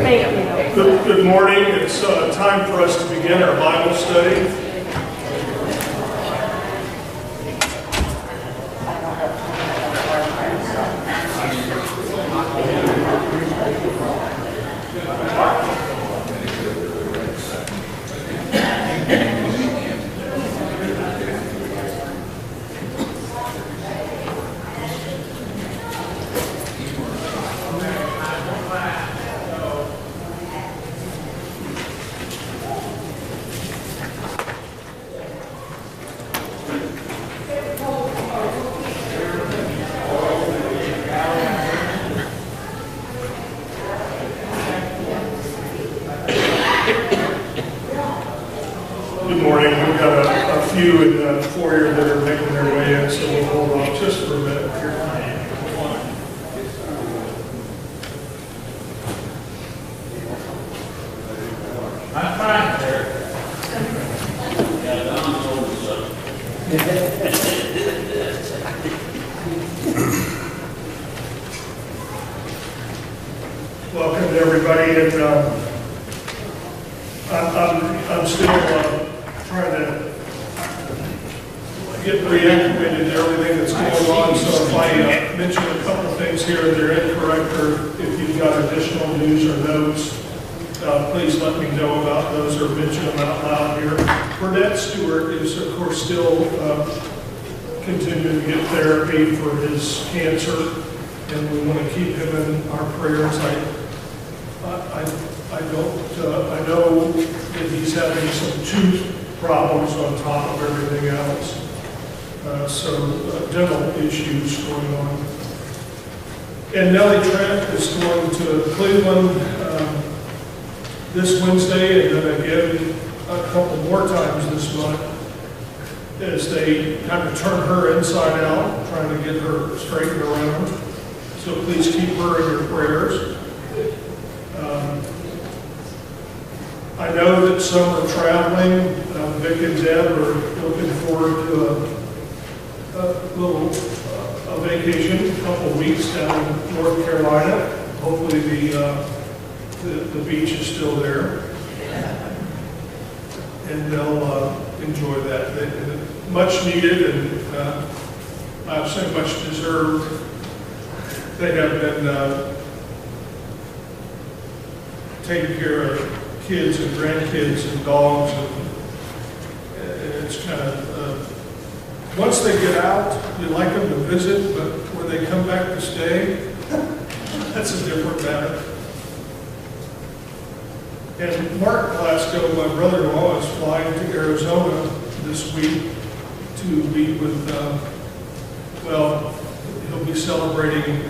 Thank you. Good morning. It's time for us to begin our Bible study. Good morning. We've got a few in the foyer that are making their way in, so we'll hold off just for a minute here. I'm fine there. Welcome to everybody, and I'm still trying to get reactivated to everything that's going on, so if I mention a couple things here and they're incorrect, or if you've got additional news or notes, please let me know about those or mention them out loud here. Burnett Stewart is, of course, still continuing to get therapy for his cancer, and we want to keep him in our prayers. I know that he's having some tooth problems on top of everything else, so dental issues going on. And Nellie Trent is going to Cleveland this Wednesday, and then again a couple more times this month, as they kind of turn her inside out, trying to get her straightened around. So please keep her in your prayers. I know that some are traveling. Vic and Deb are looking forward to a little vacation, a couple of weeks down in North Carolina. Hopefully the beach is still there, and they'll enjoy that. Much needed, and I'd say much deserved. They have been taking care of kids and grandkids and dogs, and it's kind of, once they get out, you like them to visit, but when they come back to stay, that's a different matter. And Mark Glasgow, my brother-in-law, is flying to Arizona this week to meet with, he'll be celebrating.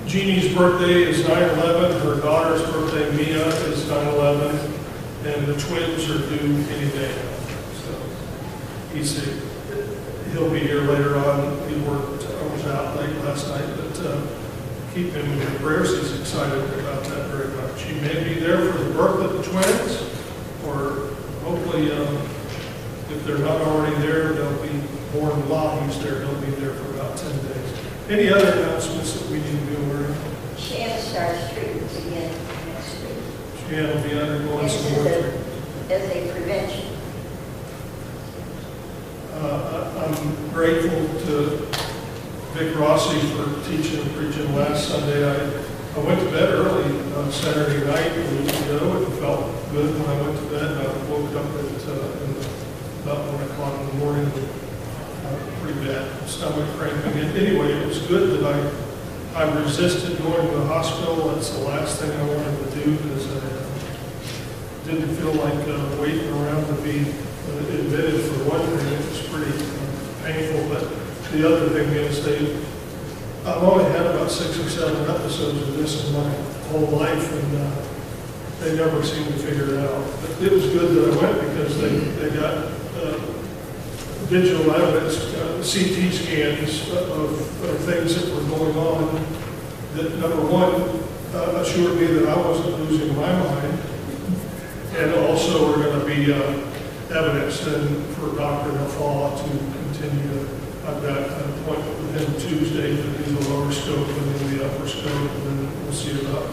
Jeannie's birthday is 9/11, her daughter's birthday, Mia, is 9/11, and the twins are due any day. So he'll be here later on. He worked, I was out late last night, but keep him in your prayers. He's excited about that very much. He may be there for the birth of the twins, or hopefully, if they're not already there, they'll be born while he's there. He'll be there for about 10 days. Any other announcements that we need to be aware of? Shannon starts treatment again next week. Shannon will be undergoing some more treatment. As a prevention. I'm grateful to Vic Rossi for teaching and preaching last Sunday. I went to bed early on Saturday night a week ago. It felt good when I went to bed. I woke up at about 1 o'clock in the morning with pretty bad stomach cramping. And anyway, it was good that I resisted going to the hospital. That's the last thing I wanted to do, because I didn't feel like waiting around to be admitted for one thing. It was pretty painful. But the other thing is I've only had about 6 or 7 episodes of this in my whole life, and they never seem to figure it out. But it was good that I went, because they got digital evidence, CT scans of things that were going on that, number one, assured me that I wasn't losing my mind, and also were going to be evidence then for Dr. Nafal to continue. I've got an appointment with him Tuesday to do the lower scope and then the upper scope, and then we'll see about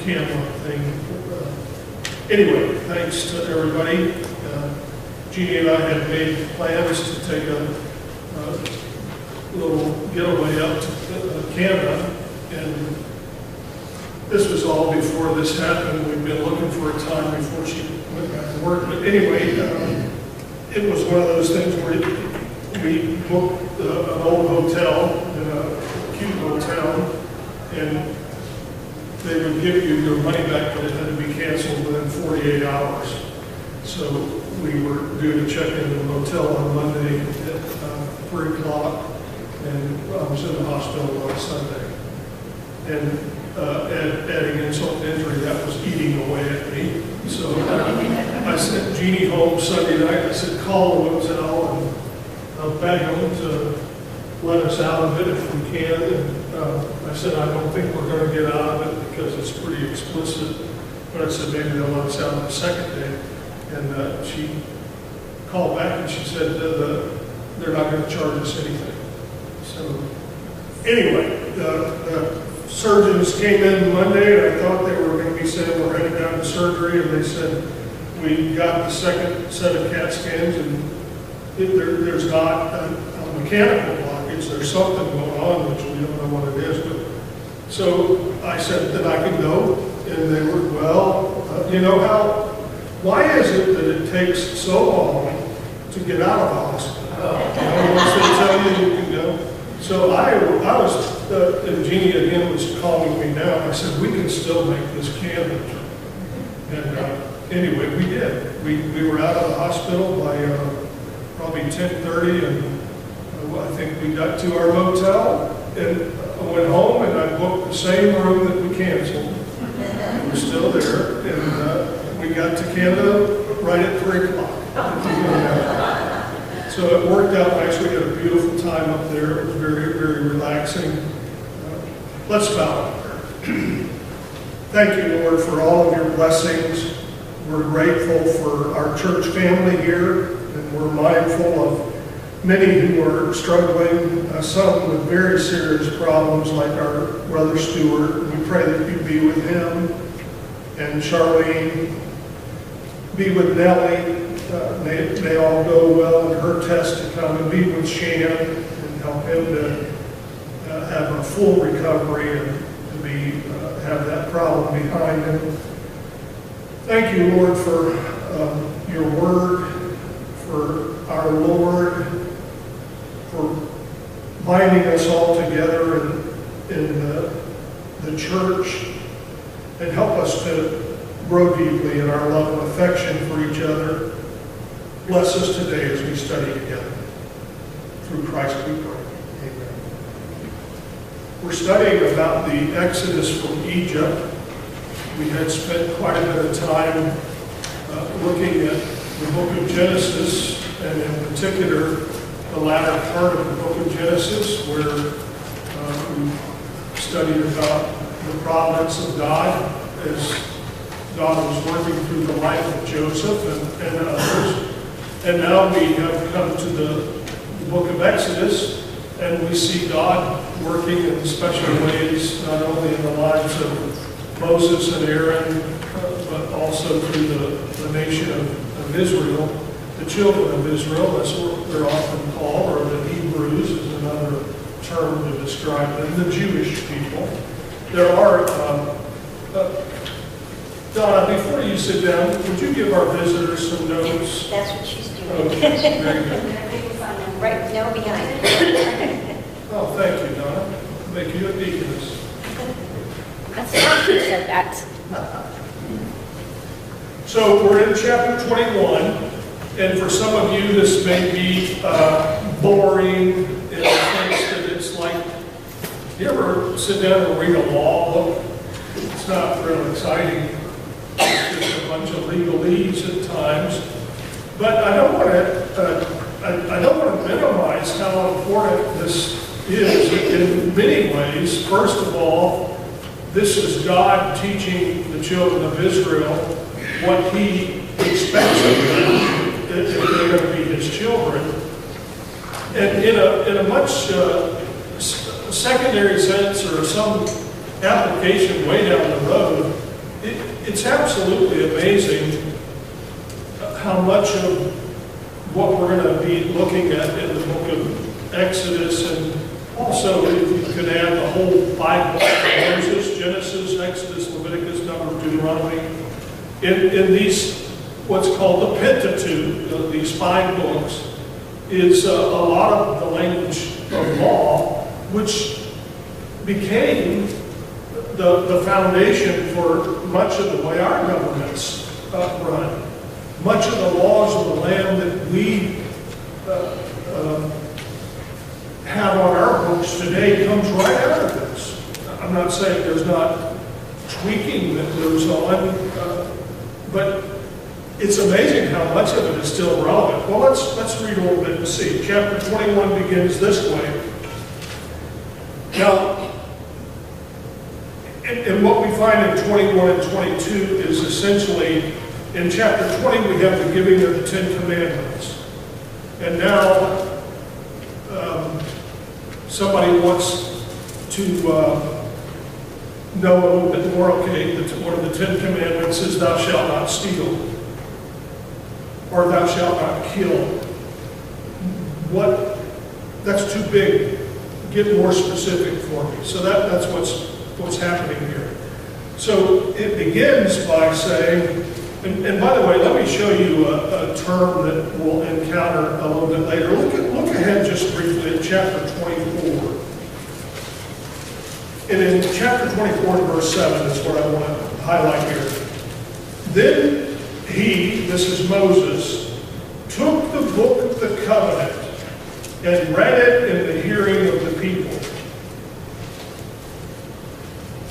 camera thing. Anyway, thanks to everybody. Jeannie and I had made plans to take a little getaway up to Canada, and this was all before this happened. We'd been looking for a time before she went back to work. But anyway, it was one of those things where we booked an old hotel in a cute hotel, and they would give you your money back, but it had to be canceled within 48 hours. So we were due to check into the hotel on Monday at 3 o'clock, and I was in the hospital on Sunday. And adding insult to injury, that was eating away at me. So I sent Jeannie home Sunday night. I said, call the Woodsell and I'll beg them to let us out of it if we can. And I said, I don't think we're going to get out of it because it's pretty explicit. But I said, maybe they'll let us out on the second day. And she called back and she said, they're not going to charge us anything. So anyway, the surgeons came in Monday, and I thought they were going to be saying we're headed down to surgery, and they said we got the second set of CAT scans, and there's not a mechanical blockage. There's something going on, which we don't know what it is. But so I said that I could go, and they were, well, you know how, why is it that it takes so long to get out of the hospital? Once they tell you you can go. So I was, and Jeannie again was calming me down. I said, we can still make this Canada trip. And anyway, we did. We were out of the hospital by probably 10:30, and I think we got to our motel, and I went home, and I booked the same room that we canceled. It was still there, and we got to Canada right at 3 o'clock. So it worked out nice. We had a beautiful time up there. It was very, very relaxing. Let's bow in prayer. Thank you, Lord, for all of your blessings. We're grateful for our church family here, and we're mindful of many who are struggling, some with very serious problems like our brother Stuart. We pray that you be with him, and Charlene, be with Nellie. May all go well in her test to come, and be with Shan and help him to have a full recovery and to have that problem behind him. Thank you, Lord, for your word, for our Lord, for binding us all together in the church, and help us to grow deeply in our love and affection for each other. Bless us today as we study together. Through Christ we pray. Amen. We're studying about the Exodus from Egypt. We had spent quite a bit of time looking at the book of Genesis, and in particular, the latter part of the book of Genesis, where we studied about the providence of God as God was working through the life of Joseph and others. And now we have come to the book of Exodus, and we see God working in special ways, not only in the lives of Moses and Aaron, but also through the nation of Israel, the children of Israel. That's what they're often called, or the Hebrews is another term to describe them, the Jewish people. There are Donna, before you sit down, would you give our visitors some notes? That's what she's doing. Okay, very good. Right now behind. Oh, thank you, Donna. Make you a deaconess. That's how she said that. So we're in chapter 21, and for some of you this may be boring in the sense that it's like, you ever sit down and read a law book? It's not real exciting. It's just a bunch of legalese at times. But I don't want to minimize how important this is in many ways. First of all, this is God teaching the children of Israel what He expects of them if they're going to be His children. And in a much secondary sense, or some application way down the road, it's absolutely amazing how much of what we're going to be looking at in the book of Exodus, and also if you could add the whole Bible, Moses, Genesis, Exodus, Leviticus, Numbers, Deuteronomy, in these, what's called the Pentateuch, these 5 books, is a lot of the language of law, which became the foundation for much of the way our governments run. Much of the laws of the land that we have on our books today comes right out of this. I'm not saying there's not tweaking that goes on, but it's amazing how much of it is still relevant. Well, let's read a little bit and see. Chapter 21 begins this way. Now, and what we find in 21 and 22 is essentially, in chapter 20 we have the giving of the 10 Commandments. And now somebody wants to know a little bit more. Okay, one of the 10 Commandments is thou shalt not steal, or thou shalt not kill. What? That's too big. Get more specific for me. So that's what's happening here. So it begins by saying, and by the way, let me show you a term that we'll encounter a little bit later. Look ahead just briefly at chapter 24. And in chapter 24, verse 7 is what I want to highlight here. Then he, this is Moses, took the book of the covenant and read it in the hearing of the people.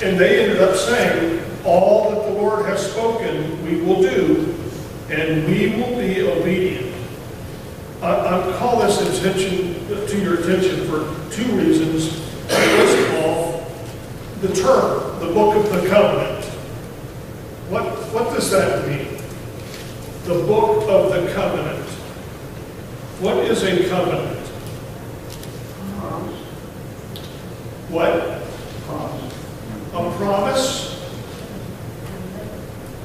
And they ended up saying, all that the Lord has spoken we will do, and we will be obedient. I call this to your attention for 2 reasons. First of all, the term, the book of the covenant. What does that mean? The book of the covenant. What is a covenant? What? A promise?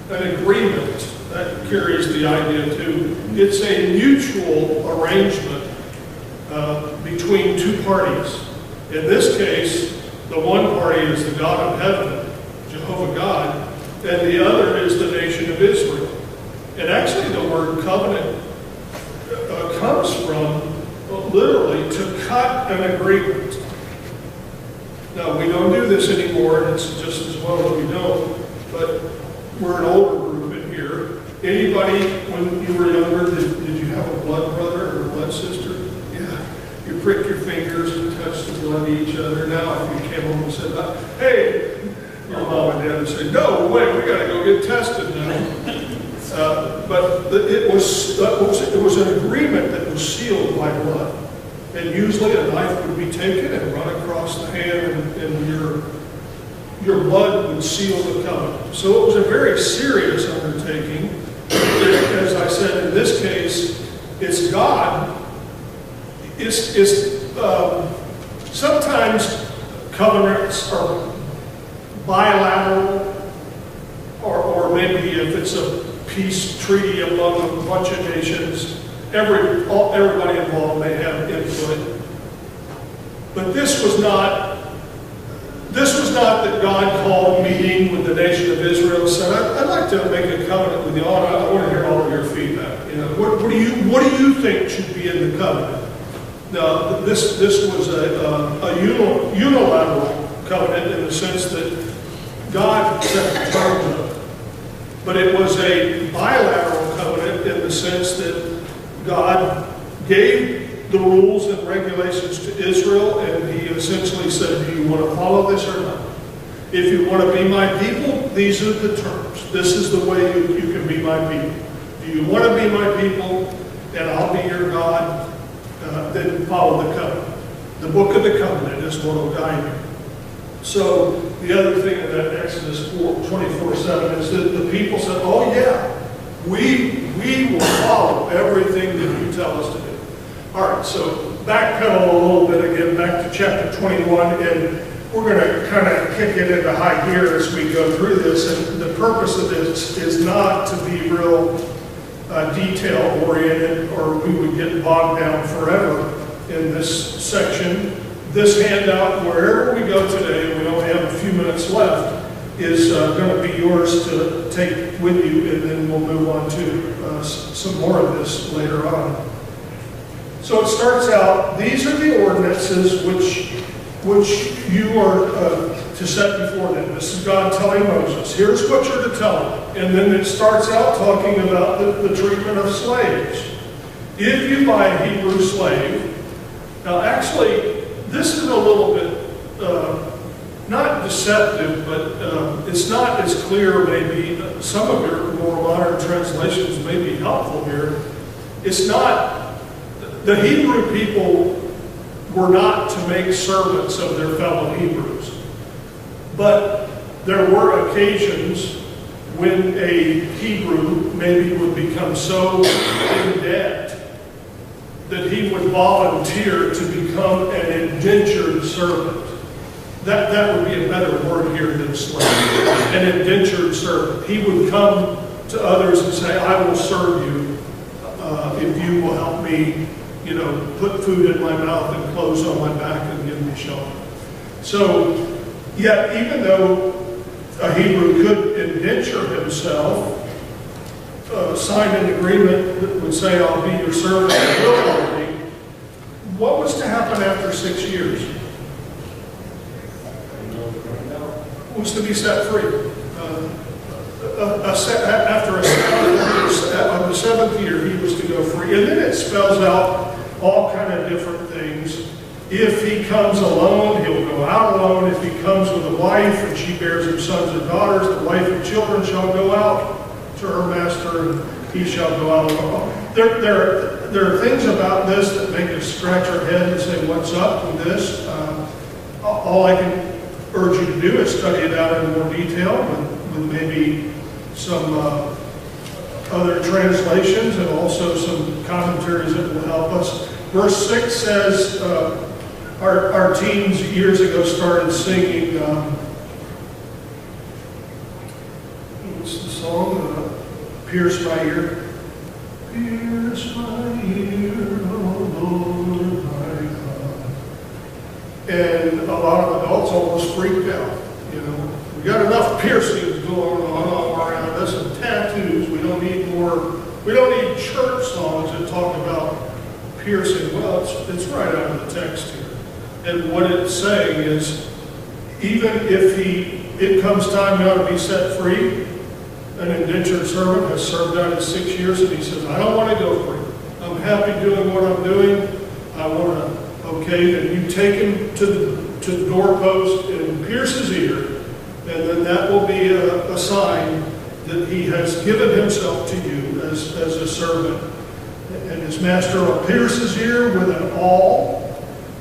An agreement. That carries the idea too. It's a mutual arrangement between 2 parties. In this case, the one party is the God of heaven, Jehovah God, and the other is the nation of Israel. And actually the word covenant comes from literally to cut an agreement. Now, we don't do this anymore, and it's just as well that we don't, but we're an older group in here. Anybody, when you were younger, did you have a blood brother or a blood sister? Yeah. You prick your fingers and touch the blood of each other. Now, if you came home and said, hey, your mom and dad would say, no, wait, we got to go get tested now. But it was an agreement that was sealed by blood. And usually a knife would be taken and run across the hand, and your blood would seal the covenant. So it was a very serious undertaking. As I said, in this case, it's God. Sometimes covenants are bilateral, or maybe if it's a peace treaty among a bunch of nations, everybody involved may have input. But this was not that God called a meeting with the nation of Israel and said, I'd like to make a covenant with you all. I want to hear all of your feedback. What do you think should be in the covenant? Now, this was a unilateral covenant in the sense that God set the terms of it. But it was a bilateral covenant in the sense that God gave the rules and regulations to Israel, and he essentially said, do you want to follow this or not? If you want to be my people, these are the terms. This is the way you can be my people. Do you want to be my people, and I'll be your God? Then follow the covenant. The book of the covenant is what will guide you. So the other thing in that Exodus 24:7 is that the people said, oh yeah, we will follow everything that you tell us to do. All right, so backpedal a little bit again, back to chapter 21, and we're going to kind of kick it into high gear as we go through this, and the purpose of this is not to be real detail-oriented, or we would get bogged down forever in this section. This handout, wherever we go today, we only have a few minutes left, is going to be yours to take with you, and then we'll move on to some more of this later on. So it starts out, these are the ordinances which you are to set before them. This is God telling Moses, here's what you're to tell them. And then it starts out talking about the treatment of slaves. If you buy a Hebrew slave, now actually, this is a little bit, not deceptive, but it's not as clear maybe. Some of your more modern translations may be helpful here. It's not, the Hebrew people were not to make servants of their fellow Hebrews. But there were occasions when a Hebrew maybe would become so in debt that he would volunteer to become an indentured servant. That would be a better word here than slave. An indentured servant. He would come to others and say, I will serve you if you will help me, put food in my mouth and clothes on my back and give me shelter. So, yet even though a Hebrew could indenture himself, sign an agreement that would say, I'll be your servant and will honor me, what was to happen after 6 years? Was to be set free. After on the 7th year, he was to go free. And then it spells out all kind of different things. If he comes alone, he'll go out alone. If he comes with a wife and she bears him sons and daughters, the wife and children shall go out to her master, and he shall go out alone. There are things about this that make us scratch our head and say, what's up with this? All I can urge you to do is study it out in more detail with maybe some other translations and also some commentaries that will help us. Verse 6 says, our teens years ago started singing, what's the song? Pierce My Ear. Pierce my ear, O Lord my God. And a lot of adults almost freaked out. We got enough piercings going on all around us and tattoos. We don't need more. We don't need church songs that talk about piercing. Well, it's right out of the text here. And what it's saying is, even if it comes time now to be set free, an indentured servant has served out his 6 years, and he says, I don't want to go free. I'm happy doing what I'm doing. I want to, okay, then you take him to the doorpost and pierce his ear, and then that will be a sign that he has given himself to you as a servant. And his master will pierce his ear with an awl,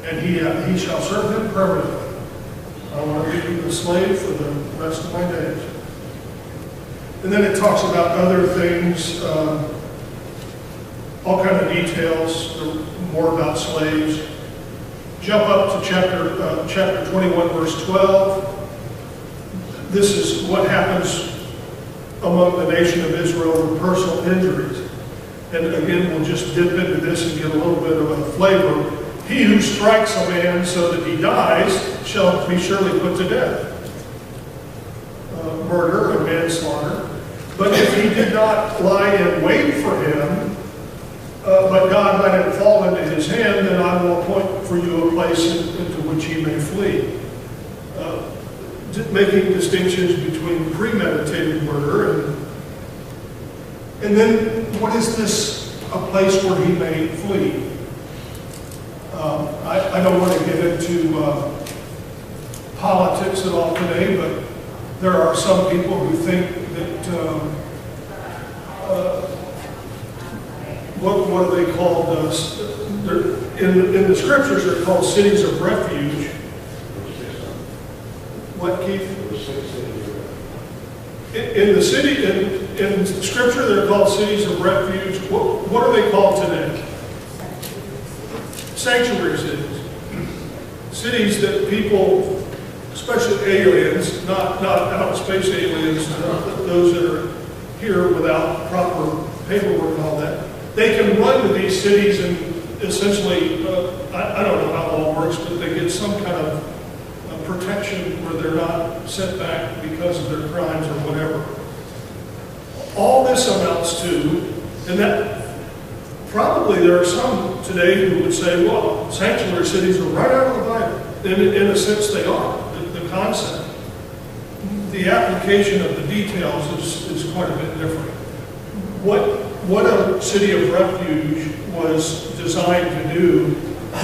and he shall serve him permanently. I want to be a slave for the rest of my days. And then it talks about other things, all kind of details, more about slaves. Jump up to chapter 21, verse 12. This is what happens among the nation of Israel with personal injuries. And again, we'll just dip into this and get a little bit of a flavor. He who strikes a man so that he dies shall be surely put to death. Murder and manslaughter. But if he did not lie in wait for him, but God let him fall into his hand, then I will appoint for you a place into which he may flee. Making distinctions between premeditated murder and then what is this, a place where he may flee? I don't want to get into politics at all today, but there are some people who think that what are they called? In the scriptures, they're called cities of refuge. What, Keith? In the city, in Scripture, they're called cities of refuge. What are they called today? Sanctuary cities. Cities that people especially aliens, not outer space aliens, those that are here without proper paperwork and all that, they can run to these cities and essentially, I don't know how it all works, but they get some kind of protection where they're not sent back because of their crimes or whatever. All this amounts to, and that probably there are some today who would say, well, sanctuary cities are right out of the Bible. In a sense, they are, the concept. The application of the details is quite a bit different. What a city of refuge was designed to do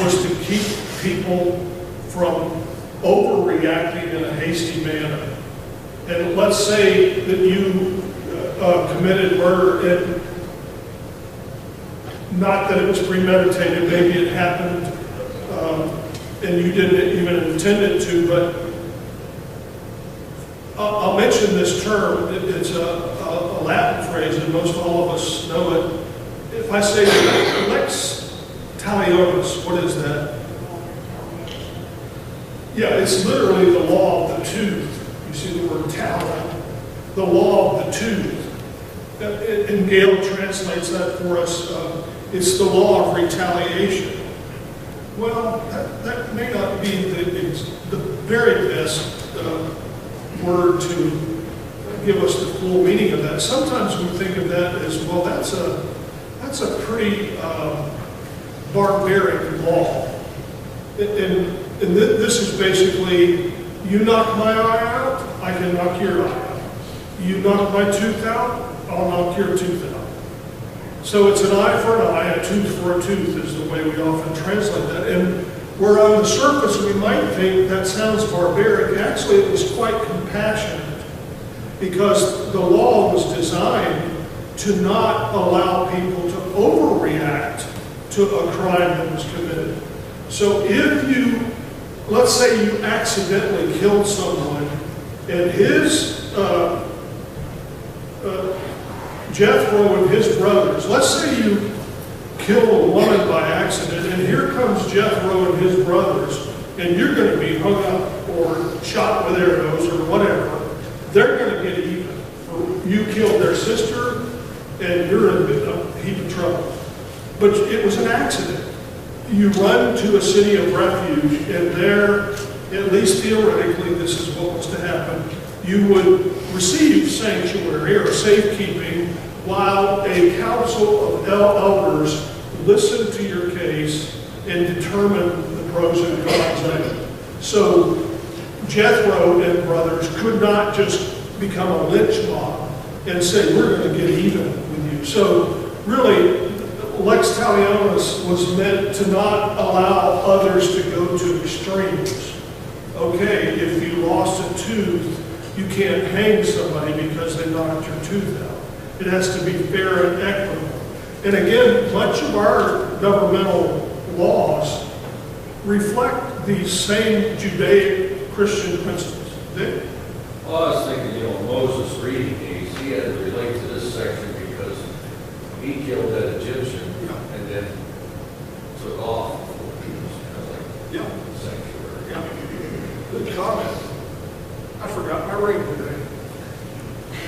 was to keep people from overreacting in a hasty manner. And let's say that you committed murder, and not that it was premeditated, maybe it happened and you didn't even intend it to, but I'll mention this term. It's a Latin phrase, and most all of us know it. If I say lex talionis, what is that? Yeah, it's literally the law of the tooth. You see the word talon, the law of the tooth. And Gail translates that for us. It's the law of retaliation. Well, that may not be the very best word to give us the full meaning of that. Sometimes we think of that as, well, that's a pretty barbaric law. And this is basically, you knock my eye out, I can knock your eye out. You knock my tooth out, I'll knock your tooth out. So it's an eye for an eye, a tooth for a tooth is the way we often translate that. And where on the surface we might think that sounds barbaric, actually it was quite compassionate, because the law was designed to not allow people to overreact to a crime that was committed. So if you, let's say you accidentally killed someone, and his Jethro and his brothers, let's say you kill a woman by accident, and here comes Jethro and his brothers, and you're going to be hung up or shot with arrows or whatever. They're going to get even. You killed their sister, and you're in a heap of trouble. But it was an accident. You run to a city of refuge, and there, at least theoretically, this is what was to happen. You would receive sanctuary or safekeeping while a council of elders listened to your case and determined the pros and cons of it. So Jethro and brothers could not just become a lynch mob and say, we're going to get even with you. So really, lex talionis was meant to not allow others to go to extremes. Okay, if you lost a tooth, you can't hang somebody because they knocked your tooth out. It has to be fair and equitable. And again, much of our governmental laws reflect these same Judaic-Christian principles. Dick? Well, I was thinking, Moses reading these, he had to relate to this section because he killed that Egyptian and then took off before he was sanctuary. Yeah. Good comment. I forgot my ring today.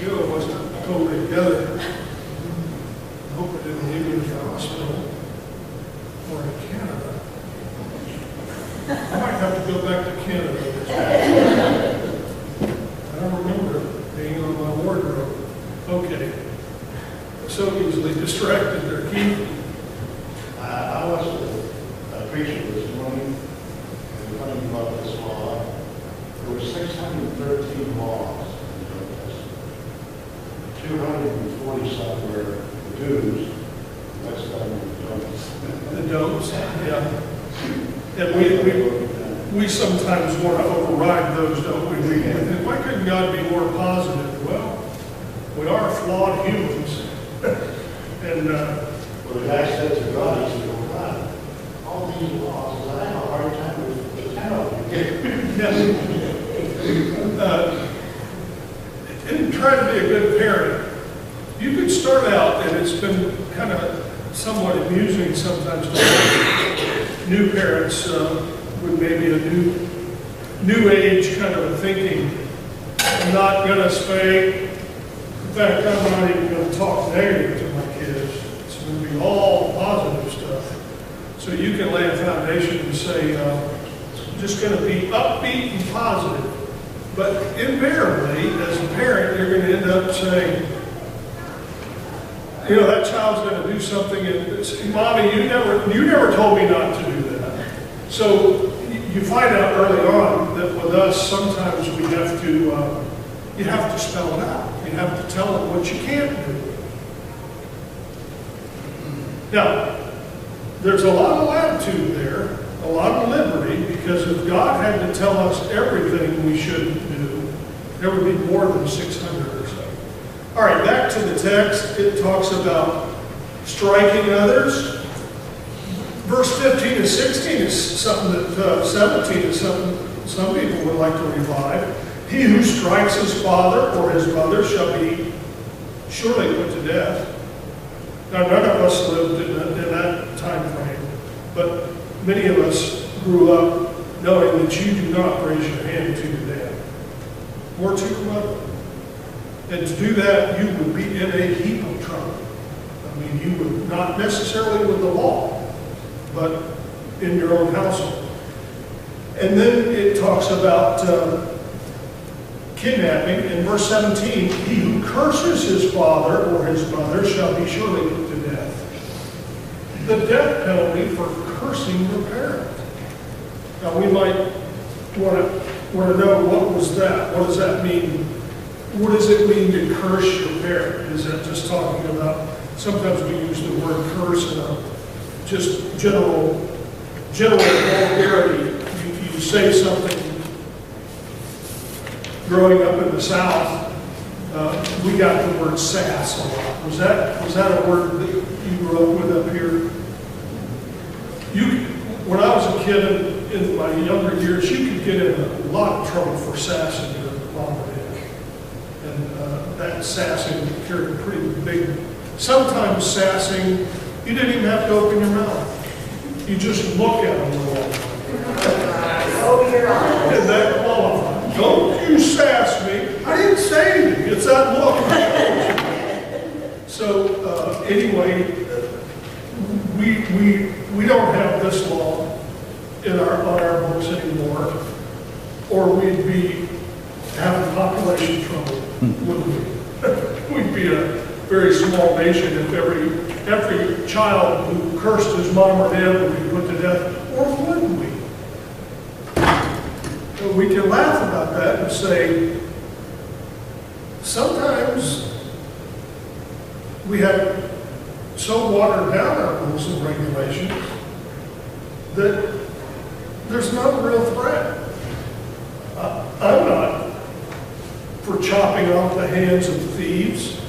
I wasn't totally together. I hope I didn't leave you in the hospital or in Canada. I might have to go back to Canada. I don't remember being on my wardrobe. Okay. So easily distracted there, Keith. I was a preacher this morning, and learning about this law. There were 613 laws in the Old Testament. 240 some were the do's, that's done with the don'ts. The don'ts, yeah. And we sometimes want to override those, don't we? We think, why couldn't God be more positive? Well, we are flawed humans. And Well, the guy said to God, he said, well, God, all these laws, I have a hard time with the penalty. yes, and try to be a good parent. You could start out, and it's been kind of somewhat amusing sometimes to new parents with maybe a new age kind of a thinking. I'm not going to spank. In fact, I'm not even going to talk negative to my kids. It's going to be all positive stuff. So you can lay a foundation and say, just going to be upbeat and positive. But invariably, as a parent, you're going to end up saying, you know, that child's going to do something, and say, Mommy, you never told me not to do that. So you find out early on that with us, sometimes we have to, you have to spell it out. You have to tell them what you can't do. Now, there's a lot of latitude there, a lot of liberty, because if God had to tell us everything we shouldn't do, there would be more than 600 or so. All right, back to the text. It talks about striking others. Verse 15 and 16 is something that, 17 is something some people would like to revive. He who strikes his father or his mother shall be surely put to death. Now, none of us lived in that time frame, but many of us grew up knowing that you do not raise your hand to your dad or to your mother. And to do that, you would be in a heap of trouble. I mean, you would not necessarily with the law, but in your own household. And then it talks about kidnapping. In verse 17, he who curses his father or his mother shall be surely put to death. The death penalty for cursing your parent. Now we might want to know, what was that? What does that mean? What does it mean to curse your parent? Is that just talking about, sometimes we use the word curse in a just general vulgarity. You say something. Growing up in the South, we got the word sass a lot. Was that a word that you grew up with up here? When I was a kid in my younger years, you could get in a lot of trouble for sassing your mom and dad. And that sassing carried a pretty big. Sometimes sassing, you didn't even have to open your mouth. You just look at them a little. Oh, you're on. Did that qualify? Don't you sass me. I didn't say anything. It's that look. So anyway, we don't have this law on our books anymore, or we'd be having population trouble, wouldn't we? We'd be a very small nation if every child who cursed his mom or dad would be put to death, or wouldn't we? We can laugh about that and say, sometimes we have so watered down our rules and regulations that there's no real threat. I'm not for chopping off the hands of thieves,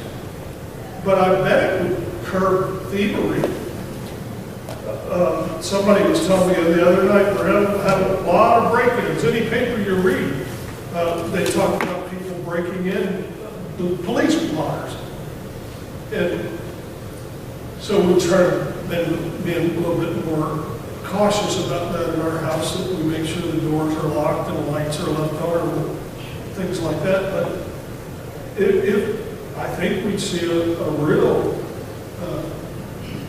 but I bet it would curb thievery. Somebody was telling me the other night, we're having a lot of break-ins. Any paper you read, they talk about people breaking in, the police blotters. And so we try to be a little bit more cautious about that in our house, that we make sure the doors are locked and the lights are left on, or things like that. But I think we'd see a real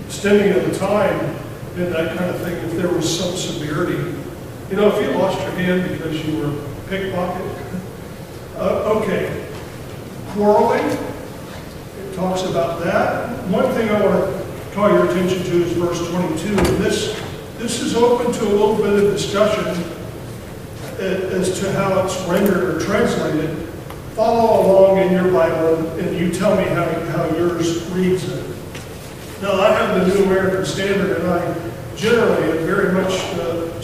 stemming of the time in that kind of thing if there was some severity. You know, if you lost your hand because you were a pickpocket. Okay. Quarreling. It talks about that. One thing I want to call your attention to is verse 22. And this is open to a little bit of discussion as to how it's rendered or translated. Follow along in your Bible and you tell me how yours reads it. Now, I have the New American Standard, and I generally am very much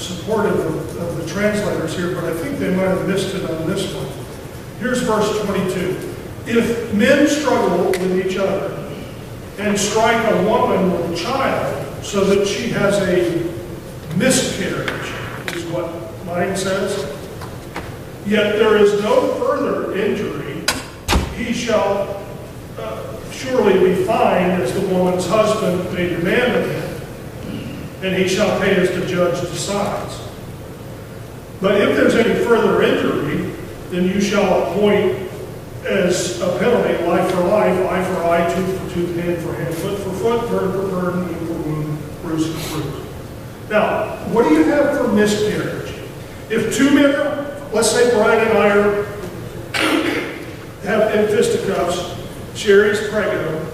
supportive of the translators here, but I think they might have missed it on this one. Here's verse 22. If men struggle with each other and strike a woman with a child so that she has a miscarriage, is what mine says, yet there is no further injury, he shall surely be fined as the woman's husband may demand of him, and he shall pay as the judge decides. But if there's any further then you shall appoint as a penalty, life for life, eye for eye, tooth for tooth, hand for hand, foot for foot, burn for burn, wound for wound, bruise for bruise. Now, what do you have for miscarriage? If two men, let's say Brian and I have in fisticuffs, Sherry's pregnant,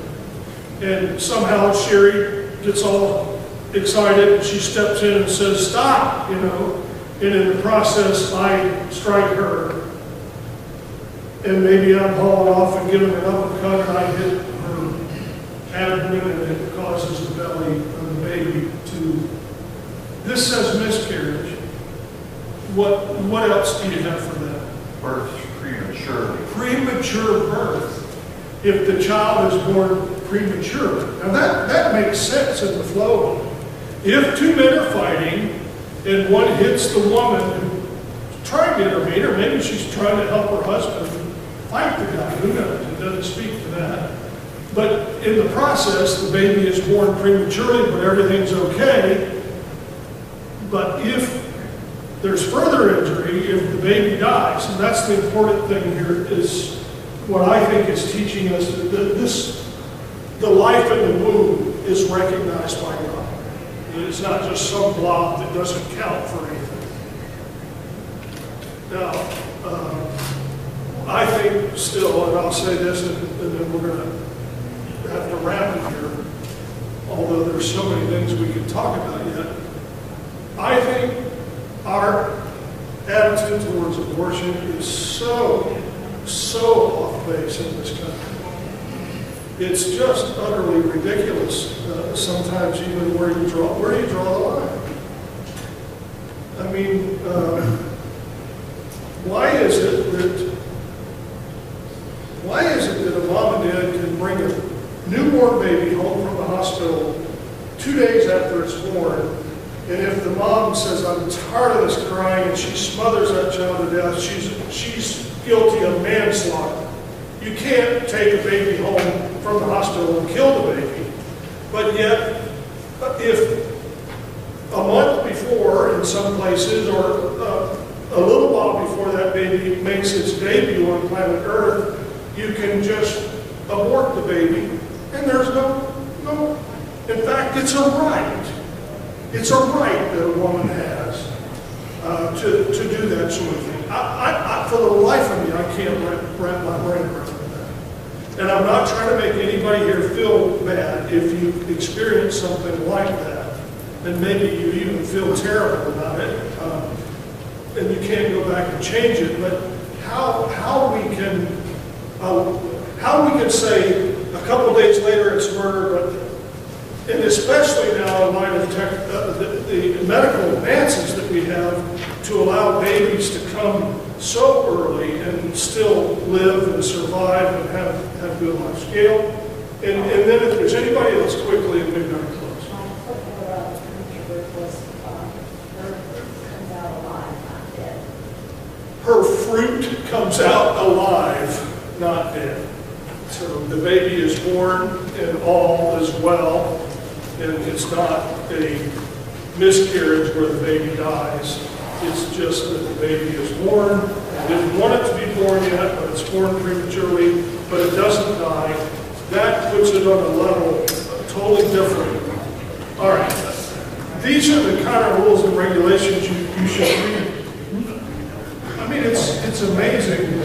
and somehow Sherry gets all excited and she steps in and says, stop, and in the process I strike her. And maybe I'm hauling off and giving an uppercut and I hit her abdomen and it causes the belly of the baby to... This says miscarriage. What else do you have for that? Birth prematurely. Premature birth. If the child is born premature. Now that makes sense in the flow. If two men are fighting and one hits the woman who's trying to intervene, or maybe she's trying to help her husband fight the guy, who knows? It doesn't speak to that. But in the process, the baby is born prematurely, but everything's okay. But if there's further injury, if the baby dies, and that's the important thing here, is what I think is teaching us that the life in the womb is recognized by God. It's not just some blob that doesn't count for anything. Now, I think still, and I'll say this, and then we're going to have to wrap it here, although there's so many things we could talk about yet. I think our attitude towards abortion is so off base in this country. It's just utterly ridiculous. Sometimes even where do you draw the line? I mean, why is it that a mom and dad can bring a newborn baby home from the hospital 2 days after it's born, and if the mom says, I'm tired of this crying, and she smothers that child to death, she's guilty of manslaughter. You can't take a baby home from the hospital and kill the baby. But yet, if a month before, in some places, or a little while before that baby makes its debut on planet Earth, you can just abort the baby, and there's no, in fact, it's a right. It's a right that a woman has to do that sort of thing. For the life of me, I can't wrap my brain around that. And I'm not trying to make anybody here feel bad if you've experienced something like that. And maybe you even feel terrible about it. And you can't go back and change it. But how we can say a couple days later it's murder, and especially now in light of the medical advances that we have to allow babies to come so early and still live and survive and have good life scale. And then if there's anybody else quickly, and we've got to close. Her fruit comes out alive, not dead. So the baby is born and all is well, and it's not a miscarriage where the baby dies. It's just that the baby is born. I didn't want it to be born yet, but it's born prematurely, but it doesn't die. That puts it on a level totally different. All right. These are the kind of rules and regulations you should read. I mean, it's amazing.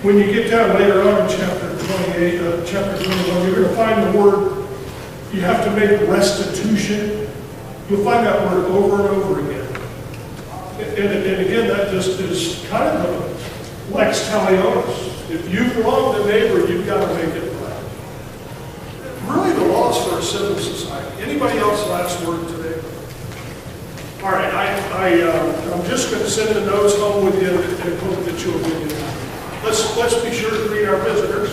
When you get down later on in chapter 28, chapter 21, you're going to find the word, you have to make restitution. You'll find that word over and over again. And again, that just is kind of a lex talionis. If you've wronged a neighbor, you've got to make it right. Really, the laws for a civil society. Anybody else last word today? All right, I'm just going to send the notes home with you and hope that you'll be. Let's be sure to greet our visitors.